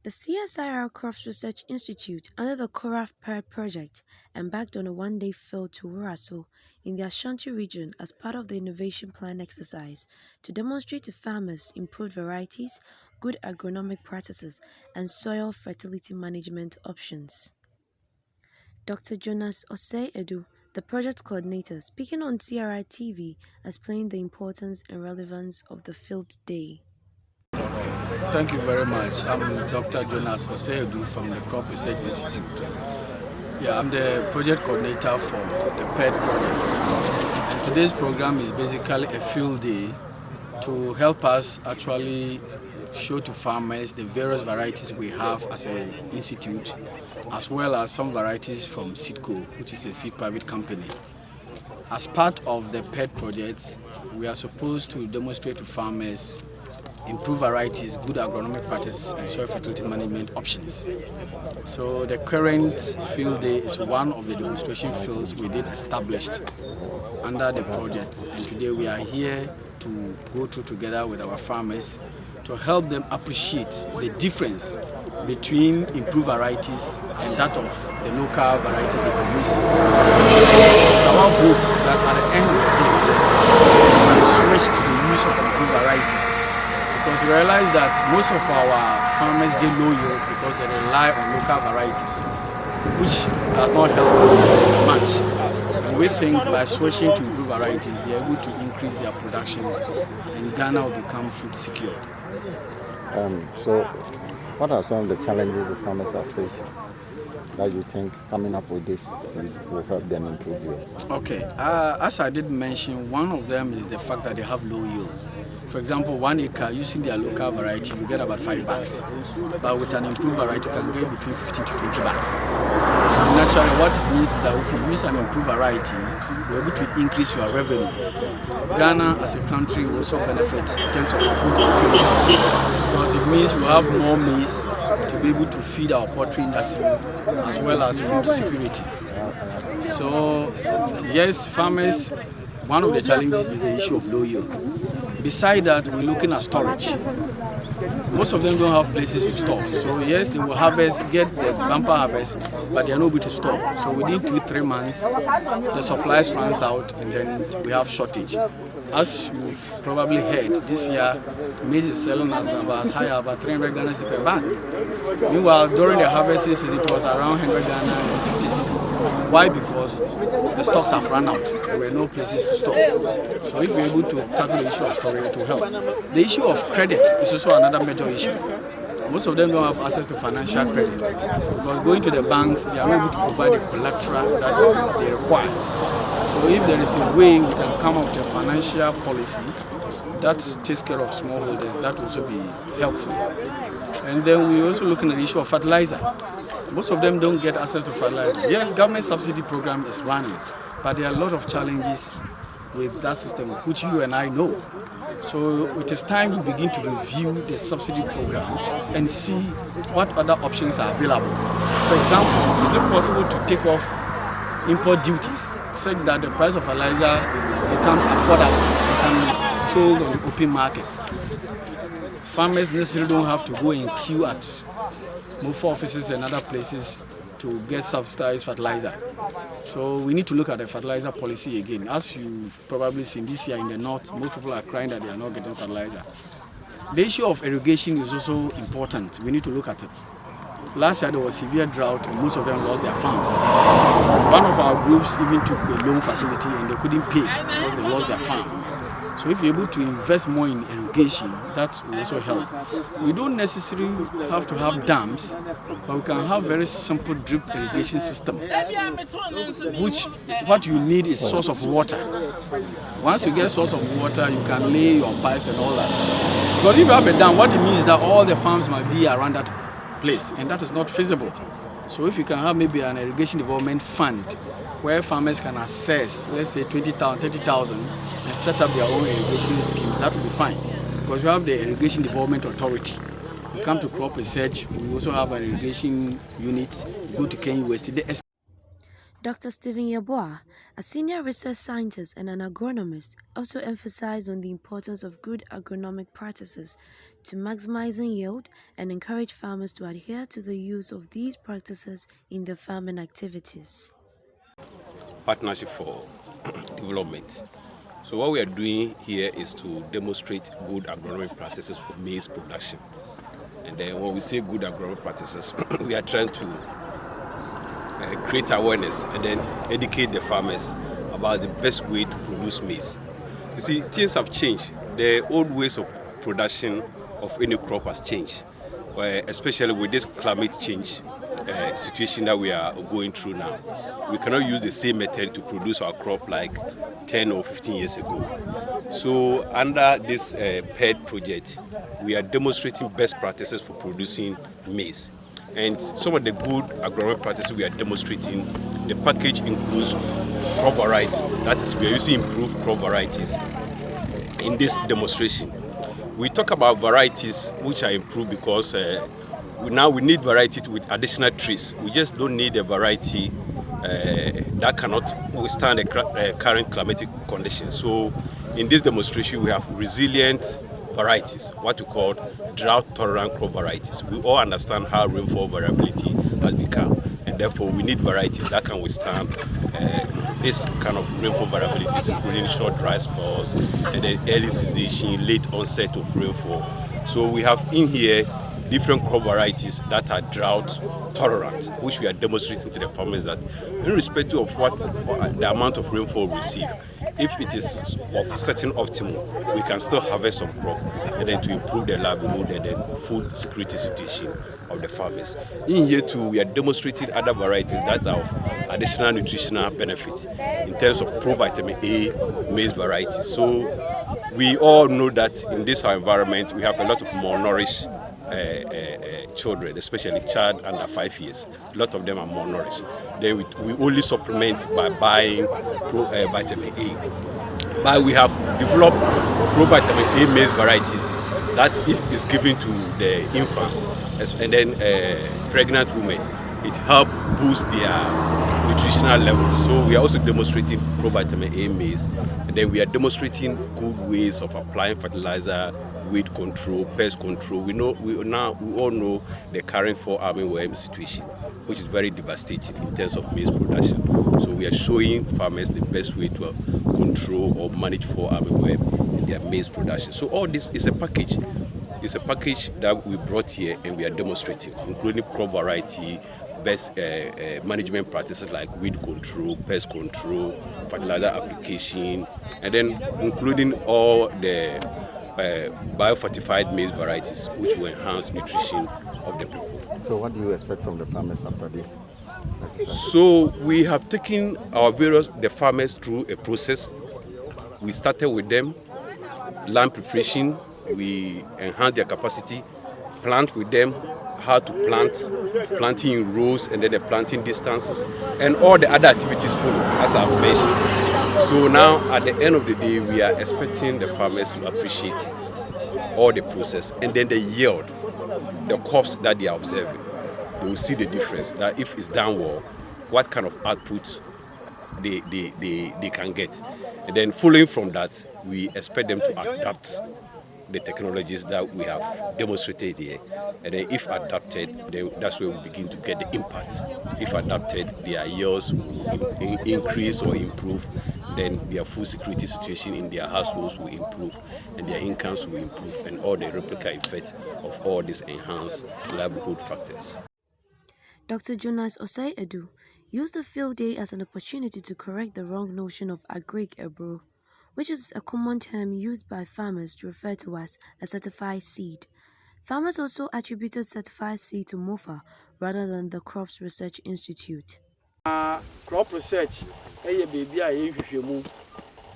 The CSIR Crops Research Institute, under the Coraf project, embarked on a one-day field to Woraso in the Ashanti region as part of the innovation plan exercise to demonstrate to farmers improved varieties, good agronomic practices, and soil fertility management options. Dr. Jonas Osei-Edu, the project coordinator, speaking on CRI TV, explained the importance and relevance of the field day. Thank you very much. I'm Dr. Jonas Osei-Edu from the Crop Research Institute. I'm the project coordinator for the PED projects. And today's program is basically a field day to help us actually show to farmers the various varieties we have as an institute, as well as some varieties from Seedco, which is a seed private company. As part of the PED projects, we are supposed to demonstrate to farmers improved varieties, good agronomic practices, and soil fertility management options. So the current field day is one of the demonstration fields we did established under the project, and today we are here to go through together with our farmers to help them appreciate the difference between improved varieties and that of the local varieties they produce. It's our hope that at the end of the day, we will switch to the use of improved varieties, because we realize that most of our farmers get low yields because they rely on local varieties, which does not help much. And we think by switching to improved varieties, they are able to increase their production and Ghana will become food secure. So what are some of the challenges the farmers are facing that you think coming up with this seed will help them improve yield? Okay, as I did mention, one of them is the fact that they have low yield. For example, 1 acre using their local variety, you get about 5 bags. But with an improved variety, you can get between 15 to 20 bags. So naturally, what it means is that if you use an improved variety, you're able to increase your revenue. Ghana as a country will also benefit in terms of food security, because it means we have more maize to be able to feed our poultry industry as well as food security. So yes, farmers, one of the challenges is the issue of low yield. Besides that, we're looking at storage. Most of them don't have places to store. So yes, they will harvest, get the bumper harvest, but they are not able to store. So within 2-3 months, the supplies runs out and then we have shortage. As you've probably heard, this year, maize is selling as high as about 300 Ghana cedi per bag. Meanwhile, during the harvest season, it was around 100 Ghana and 50 cedi. Why? Because the stocks have run out. There were no places to store. So if we're able to tackle the issue of storage, it will help. The issue of credit is also another major issue. Most of them don't have access to financial credit because going to the banks, they are not able to provide the collateral that they require. So if there is a way we can come up with a financial policy that takes care of smallholders, that will also be helpful. And then we're also looking at the issue of fertilizer. Most of them don't get access to fertilizer. Yes, government subsidy program is running, but there are a lot of challenges with that system, which you and I know. So it is time we begin to review the subsidy program and see what other options are available. For example, is it possible to take off import duties such that the price of fertilizer becomes affordable and is sold on the open markets? Farmers necessarily don't have to go and queue at MOFA offices and other places to get subsidized fertilizer. So we need to look at the fertilizer policy again. As you've probably seen this year in the north, most people are crying that they are not getting fertilizer. The issue of irrigation is also important. We need to look at it. Last year there was severe drought and most of them lost their farms. One of our groups even took a loan facility and they couldn't pay because they lost their farm. So if you're able to invest more in irrigation, that will also help. We don't necessarily have to have dams, but we can have very simple drip irrigation system, which what you need is source of water. Once you get source of water, you can lay your pipes and all that. Because if you have a dam, what it means is that all the farms might be around that place, and that is not feasible. So if you can have maybe an irrigation development fund where farmers can access, let's say 20,000, 30,000, and set up their own irrigation schemes, that will be fine. Because we have the Irrigation Development Authority. We come to crop research, we also have an irrigation unit, go to Kenya West. Dr. Stephen Yeboah, a senior research scientist and an agronomist, also emphasized on the importance of good agronomic practices to maximizing yield and encourage farmers to adhere to the use of these practices in their farming activities. Partnership for development. So what we are doing here is to demonstrate good agronomic practices for maize production. And then when we say good agronomic practices, we are trying to create awareness and then educate the farmers about the best way to produce maize. You see, things have changed. The old ways of production of any crop has changed, especially with this climate change situation that we are going through now. We cannot use the same method to produce our crop like 10 or 15 years ago. So under this PED project, we are demonstrating best practices for producing maize. And some of the good agronomic practices we are demonstrating, the package includes crop variety. That is, we are using improved crop varieties in this demonstration. We talk about varieties which are improved because now we need variety with additional traits. We just don't need a variety that cannot withstand the current climatic conditions. So in this demonstration, we have resilient varieties, what we call drought-tolerant crop varieties. We all understand how rainfall variability has become, and therefore we need varieties that can withstand this kind of rainfall variabilities, including short dry spells and then early cessation, late onset of rainfall. So we have in here different crop varieties that are drought tolerant, which we are demonstrating to the farmers that irrespective of what the amount of rainfall we receive, if it is of a certain optimal, we can still harvest some crop and then to improve the livelihood and then food security situation of the farmers. In here too, we are demonstrating other varieties that are of additional nutritional benefits in terms of provitamin A maize varieties. So we all know that in this our environment, we have a lot of malnourished children, especially child under 5 years. A lot of them are malnourished. Then we only supplement by buying vitamin A. But we have developed vitamin A maize varieties that if it's given to the infants and then pregnant women, it helps boost their nutritional levels. So we are also demonstrating vitamin A maize, and then we are demonstrating good ways of applying fertilizer, weed control, pest control. We all know the current fall armyworm situation, which is very devastating in terms of maize production. So we are showing farmers the best way to control or manage fall armyworm in their maize production. So all this is a package. It's a package that we brought here and we are demonstrating, including crop variety, best management practices like weed control, pest control, fertilizer application, and then including all the biofortified maize varieties, which will enhance nutrition of the people. So what do you expect from the farmers after this? So we have taken the farmers through a process. We started with them, land preparation, we enhance their capacity, plant with them, how to planting in rows and then the planting distances, and all the other activities follow, as I've mentioned. So now at the end of the day, we are expecting the farmers to appreciate all the process and then the yield, the crops that they are observing. They will see the difference, that if it's done well, what kind of output they can get. And then following from that, we expect them to adapt the technologies that we have demonstrated here. And then if adapted, then that's where we begin to get the impact. If adapted, their yields will increase or improve, then their food security situation in their households will improve, and their incomes will improve, and all the replica effect of all these enhanced livelihood factors. Dr. Jonas Osei Edu used the field day as an opportunity to correct the wrong notion of agric ebro, which is a common term used by farmers to refer to as a certified seed. Farmers also attributed certified seed to MOFA rather than the Crops Research Institute. Crop research, baby, I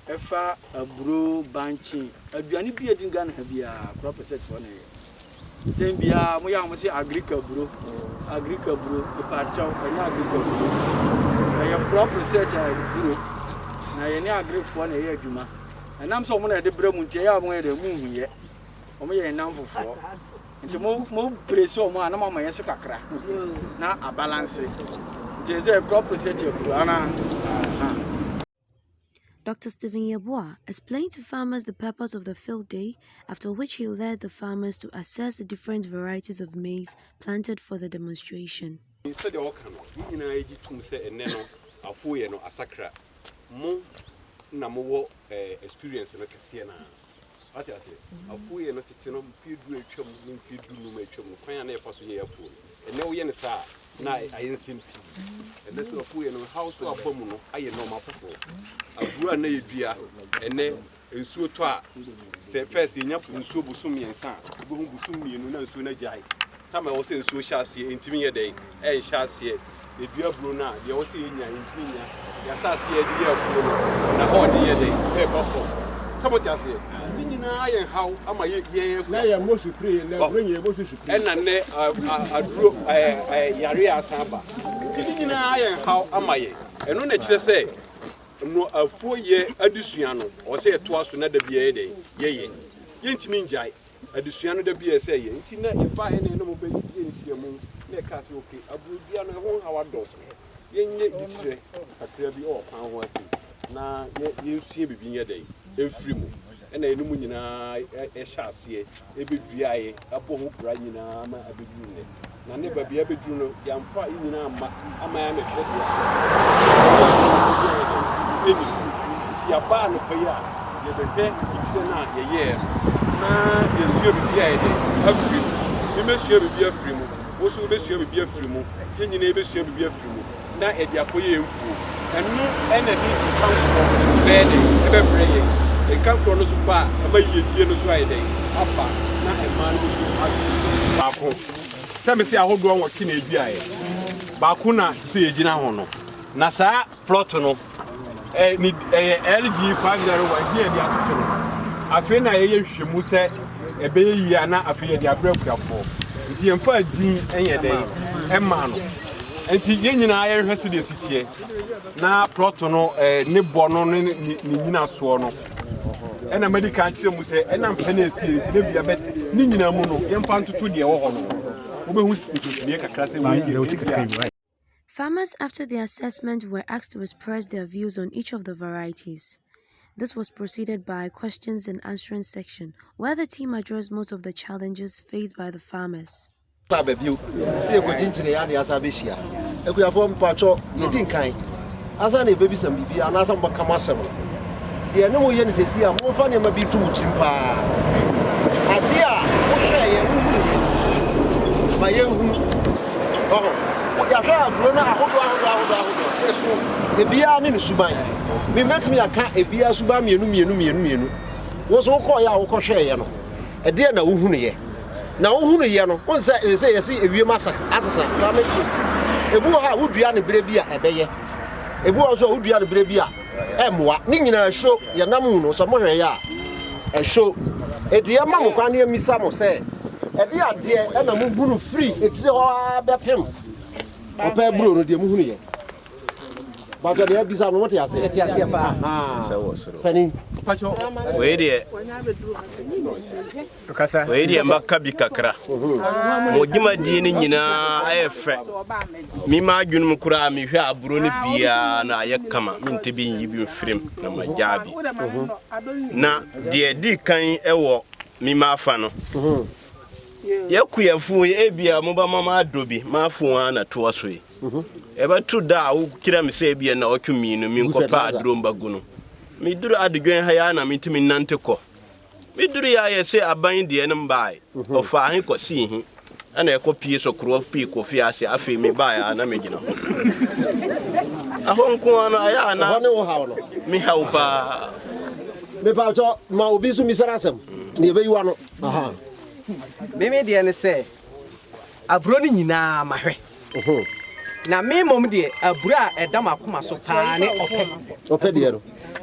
efa abro banchi. Aduani bi edin Ghana bia crop research for na. Then bia mo ya mo say agriculture the part of agriculture. I crop research group. Na ye ni agric for na ye adwuma. Enam so mo na de bra mu ntie ya mo ye de mu huye. O mo ye nam fofo. Nti mo preso mo ana mo yeso kakra. Na a balance. Crop research Dr. Stephen Yeboah explained to farmers the purpose of the field day, after which he led the farmers to assess the different varieties of maize planted for the demonstration. Experience Ati ase afuye no tete no mfiedu atwam no mfiedu no atwam no kwan na efa so ye afuye ene wo ye ne sa na ayensim ene so afuye no house so abamu no aye no mafofo abura na yedua ene ensuo to a se first yenya ensuo busum yensa bo hu busum mienu na ensuo na jai sama wo se ensuo hyase entimi ye dai e hyase edua bro na de wo se yenya entimi nya ya sase ye de afuye no na ho de ye dai e bofo somebody ase na yen how ama ye na ye mo supre na bro ye mo supre na ne aduro yare asaba ti na yen how ama ye eno na kire se no afoye adusua no o se to aso na da bia ye ye yentimi njai adusua no da bia se ye nti na ifa ene no mo be ye nsia mu na ka se okay aburo bia no ho hawa dos yenye dikire akra bi o pan ho ase na yensie bibi nye dai efiri mu ena enum nyina ehyaase ebeduae apo ho bra nyina ma abedu ne na ne babia abedu no yamfa nyina ama ya mehwede eni su ti yaba no paya ye bebe ikse na ye na yesuo bibia ye de afiri ni mesuo bibia afiri mu wo so besuo bibia afiri mu ye nyina ebesuo bibia afiri mu na edi akoye emfu enu ena di kanko bede ebebre ye e kanko no so ba ama yedie no so ayede apa na e man no so ba ko se me se ahodo won ki na eduae ba ko na se egina ho no na saa plot no ni LG 501 here dia to so afi na ye hwehwemu se ebe yi ana afi ye dia brafuafo nti emfa din enye den e ma no enti ye nyina ye hwese de sitie na plot no ne bo no ne nyina so no ena medical kire mu se ena mpene esi enti ne bia bet ni nyina mu no ye mfa ntoto de wo ho no wo be hu nsusunie kakra se we. Farmers after the assessment were asked to express their views on each of the varieties. This was preceded by questions and answering section, where the team addressed most of the challenges faced by the farmers. Yahya Brona ahodo eso ebia ne suban me metumi aka ebia suban mienu wo so ko ya wo ko hweye no e de na wo hunu ye no won say yesi ewie masak asesa climate change ebu ha wo dua ne bere bia ebeye ebu so wo dua ne bere bia emwa ni nyina hwo ye nam hu no so mo hweye a ehwo e de ma mo kwa ne emisa mo say e de ade e na mo bunu free etire ho abepem opa bro no de mu hunu ye ba to de abisa no wote ase pa pani we de kasa we de maka bi kakra mo gima di ni nyina ayefe mi ma adwunum kura mi hwe aburo ne bia na aye kama mi nte bi yi bi mfrem na majabi na de di kan ewo mi ma afa no yakuyafu ebia moba mama adobi mafu ana to aso yi eba tu da wo kira me se ebia na otwumi no mi nkopa adromba guno mi duru adgwen ha ya na mi timi nante ko mi duru ya ye se aban de ne mbae ofa ahin ko si hi ana ekopie so Coraf pi ko fi ase afi mi ba ya na me gina ahon ko ana aya na ne wo hawo no mi hawo pa me pa to ma obi su mi sarasem ne be yiwa no aha Mimi de ne se aburo ni nyina mahwe na me mom de aburo a edam akoma so pa ne ope de no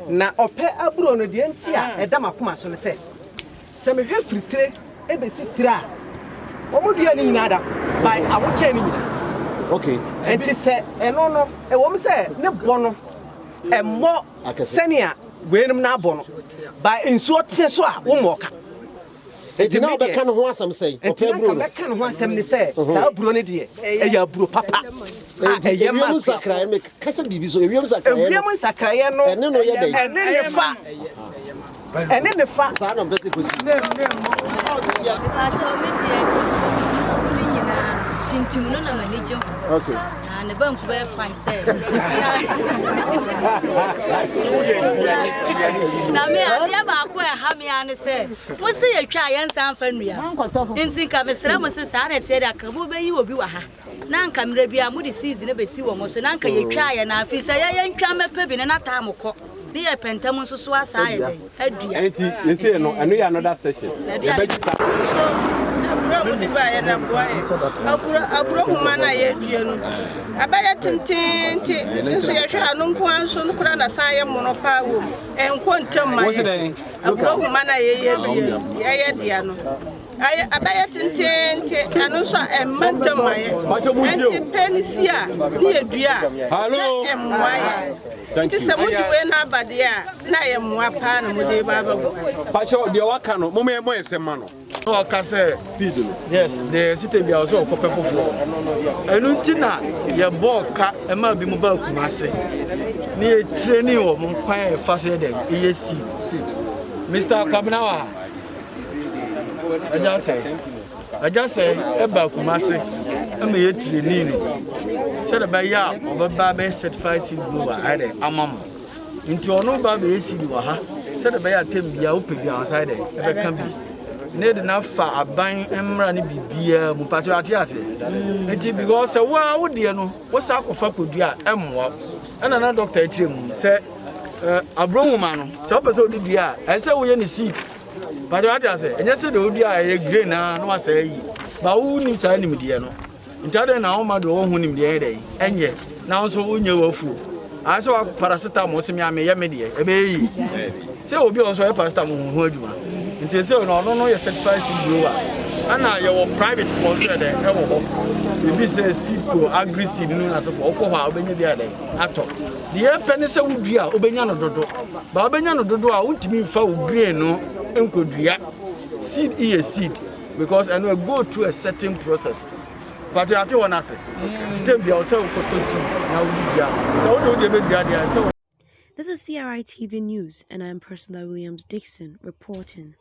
na ope aburo no de nti a edam akoma so ne se me hwe fritire ebesi tira omudua ni nyina da by awoche ni nyina okay enti se eno no e wom se ne bono emmo senia wenum na bono by nsuo te so a wo moka Enti na obeka no ho asem sei. Enti na obeka no ho asem ni say sa aburo ne de e ya aburo papa. E ya ma sakra me kasa bibi so ewiem sakra. Ewiem sakra ye no. Ene no ye dey. Ene ne fa. Ene ne fa. Sa na mbese kosi. Okay. And the bank very fine say. Now me I never quite have me and say. What say you try and sound family? In think of a sram says I said I can be you will be waha. Nan come be a moody season if see one motion anchor you try and I feel say I ain't trying pebble in a time of cock. Be a pentamus so suicide. You see, no, and we are another session. Abaya tintin so yehwe anu nko anso no kura na san ye mono pa wo enko ntam ma ye abro huma na ye dia no abaya tintin anu so emma ntam ma ye enti penisi a ni edua hello emwa ye ti se mudi we na abade a na ye mwa pa na mudi baba pacho de waka no mo me esema no no ka say seed no yes the system be also ko pefofo enu ntina ye ball ka e ma bi mu ba kumase ni e training wo mo kwan e fa so dey e seed Mr. Kabnawa aja say e ba kumase e me ye training ni said ba ya oba ba certified seed grower ade amam nti ono ba be seed wa ha said ba ya tem bia wo pe bia outside e be kan bi need na fa aban emra ne bibia mu patio ate ase enti because wa wo de no wo sa akofa kodua emwa ana na doctor akire mu se abrohuma no se o pese odua e se wo ye ne seed patio ate ase enye se de odua ye grain na no asa yi ba wo ni sa nim de no ntade na wo ma do wo hu nim de dey enye na so wo nye wafu ase wa paracetamol se mi ame ye me de e be yi se obi on so e paracetamol hu adwuma nti se no ye certified seed grower ana ye wo private sponsor de e wo ho e bi se seed go agri seed no na so for okọ ha obenya dia de ato de e pene se wudua obenya no dodo ba obenya no dodo a untimi fa wo grain no enkodua seed is seed because and we go through a certain process but you ate won ase titem bia o se okoto seed na wudua so wo de be dua dia se. This is CRI TV News, and I am Personal Williams Dixon reporting.